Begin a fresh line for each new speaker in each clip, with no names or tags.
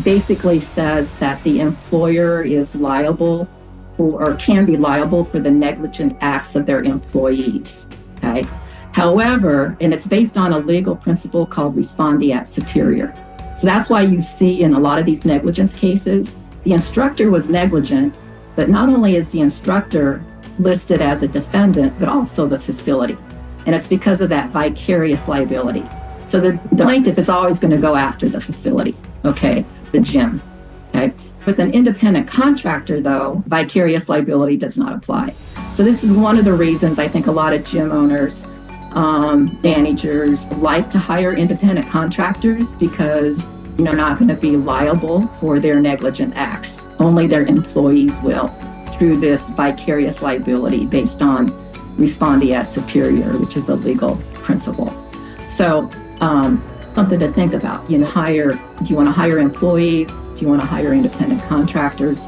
basically says that the employer is liable for, or can be liable for, the negligent acts of their employees. Okay. However, and it's based on a legal principle called Respondeat superior. So that's why you see in a lot of these negligence cases, the instructor was negligent, but not only is the instructor listed as a defendant, but also the facility. And it's because of that vicarious liability. So the plaintiff is always going to go after the facility, okay, the gym, okay? With an independent contractor, though, vicarious liability does not apply. So this is one of the reasons I think a lot of gym owners, managers like to hire independent contractors, because they're not going to be liable for their negligent acts. Only their employees will, through this vicarious liability based on Respondeat superior, which is a legal principle. So something to think about. Do you want to hire employees? Do you want to hire independent contractors?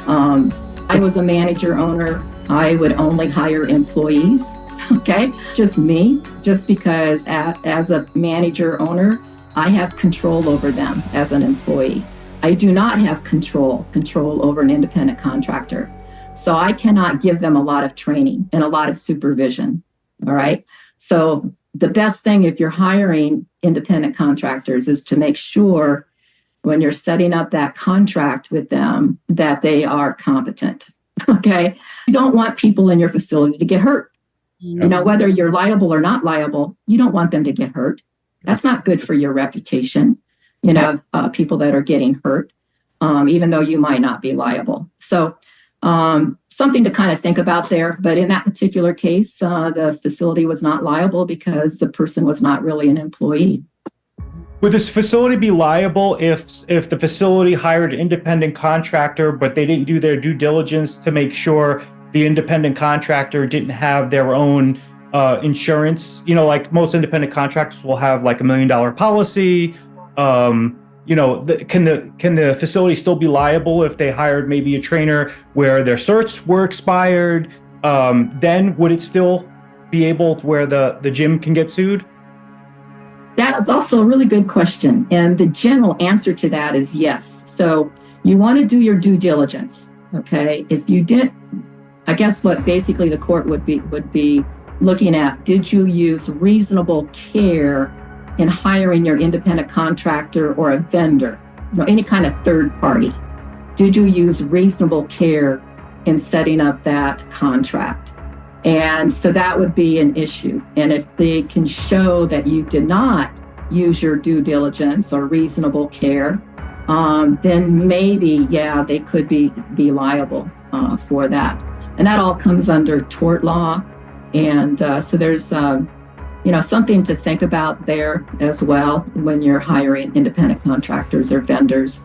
I was a manager owner. I would only hire employees. Okay, just me, just because as a manager owner, I have control over them as an employee. I do not have control over an independent contractor. So I cannot give them a lot of training and a lot of supervision. All right. So the best thing if you're hiring independent contractors is to make sure when you're setting up that contract with them that they are competent. Okay. You don't want people in your facility to get hurt. Whether you're liable or not liable, you don't want them to get hurt. That's not good for your reputation, people that are getting hurt, even though you might not be liable. So something to kind of think about there. But in that particular case, the facility was not liable because the person was not really an employee.
Would this facility be liable if the facility hired an independent contractor, but they didn't do their due diligence to make sure the independent contractor didn't have their own insurance? Like most independent contractors will have like $1 million policy. Can the facility still be liable if they hired maybe a trainer where their certs were expired? Then would it still be able to where the gym can get sued?
That is also a really good question. And the general answer to that is yes. So you want to do your due diligence. Okay. If you didn't, I guess what basically the court would be looking at, did you use reasonable care in hiring your independent contractor or a vendor, any kind of third party? Did you use reasonable care in setting up that contract? And so that would be an issue. And if they can show that you did not use your due diligence or reasonable care, then maybe, they could be liable for that. And that all comes under tort law. And so there's, something to think about there as well when you're hiring independent contractors or vendors.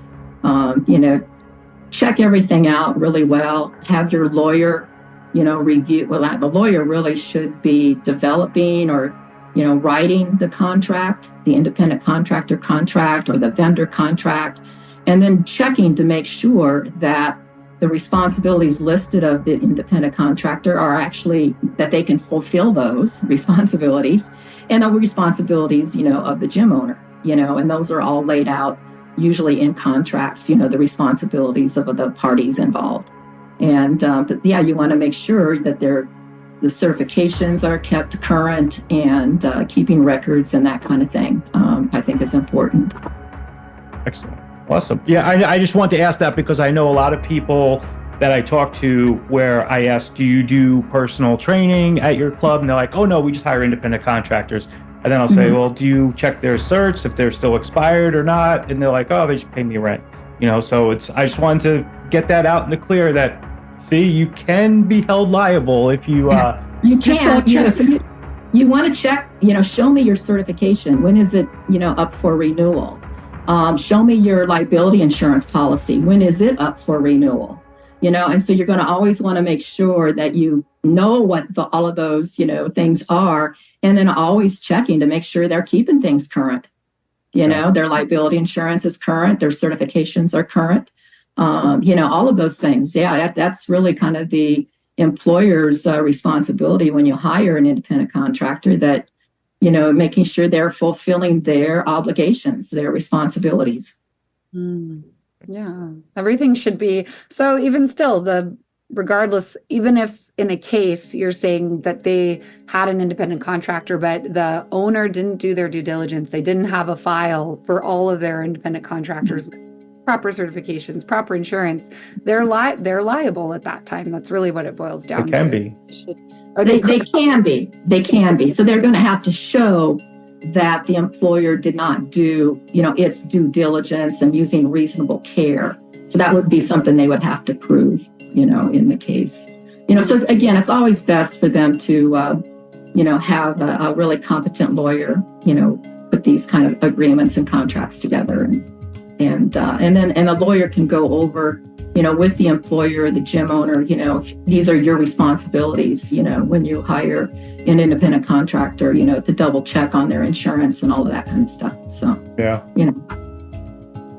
Check everything out really well. Have your lawyer, review. Well, the lawyer really should be developing or, writing the contract, the independent contractor contract or the vendor contract, and then checking to make sure that the responsibilities listed of the independent contractor are actually that they can fulfill those responsibilities, and the responsibilities, of the gym owner, and those are all laid out usually in contracts, the responsibilities of the parties involved. And, you want to make sure that the certifications are kept current and keeping records and that kind of thing, I think is important.
Excellent. Awesome. Yeah, I just want to ask that because I know a lot of people that I talk to where I ask, do you do personal training at your club? And they're like, oh, no, we just hire independent contractors. And then I'll say, well, do you check their certs if they're still expired or not? And they're like, oh, they just pay me rent. So I just wanted to get that out in the clear that, see, you can be held liable if you...
you can, so you want to check, show me your certification. When is it, up for renewal? Show me your liability insurance policy. When is it up for renewal? And so you're going to always want to make sure that you know what all of those, things are, and then always checking to make sure they're keeping things current. Their liability insurance is current, their certifications are current, all of those things. Yeah, that's really kind of the employer's responsibility when you hire an independent contractor, that making sure they're fulfilling their obligations, their responsibilities.
Yeah, everything should be. So even still, regardless, even if in a case you're saying that they had an independent contractor, but the owner didn't do their due diligence, they didn't have a file for all of their independent contractors, proper certifications, proper insurance, they're liable at that time. That's really what it boils down
It can
to.
be.
Or they can be. They can be. So they're going to have to show that the employer did not do, its due diligence and using reasonable care. So that would be something they would have to prove, in the case. So again, it's always best for them to, have a really competent lawyer, put these kind of agreements and contracts together, and then the lawyer can go over, with the employer, the gym owner, these are your responsibilities, when you hire an independent contractor, to double check on their insurance and all of that kind of stuff. So,
yeah,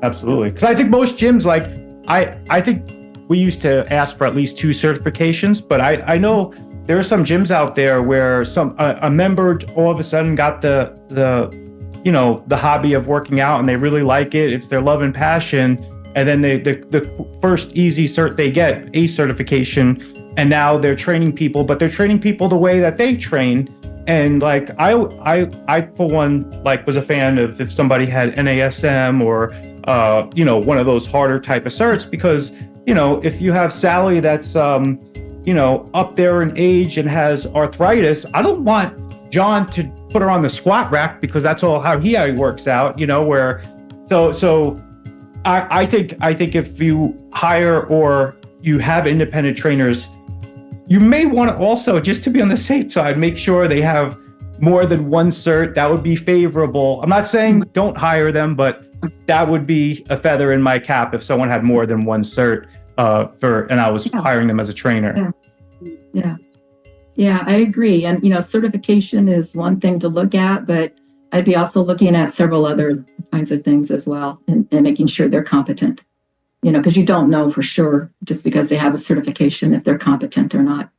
absolutely. Because I think most gyms, like, I think we used to ask for at least 2 certifications, but I know there are some gyms out there where a member all of a sudden got the hobby of working out and they really like it. It's their love and passion. And then the first easy cert they get, a certification, and now they're training people, but they're training people the way that they train. And like I for one, like, was a fan of if somebody had NASM or one of those harder type of certs, because if you have Sally that's up there in age and has arthritis, I don't want John to put her on the squat rack because that's all how he works out. So I think if you hire or you have independent trainers, you may want to also, just to be on the safe side, make sure they have more than 1 cert. That would be favorable. I'm not saying don't hire them, but that would be a feather in my cap if someone had more than 1 cert and I was hiring them as a trainer.
Yeah, I agree. And, certification is one thing to look at, but I'd be also looking at several other kinds of things as well, and making sure they're competent, because you don't know for sure just because they have a certification if they're competent or not.